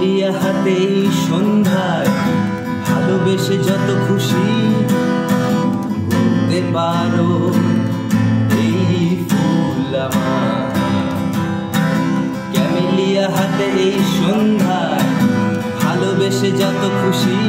Camellia হাতে এই সন্ধ্যায় ভালোবেসে যত খুশি বলতে পারো এই ফুল আমার। ক্যামেলিয়া হাতে এই সন্ধ্যায় ভালোবেসে যত খুশি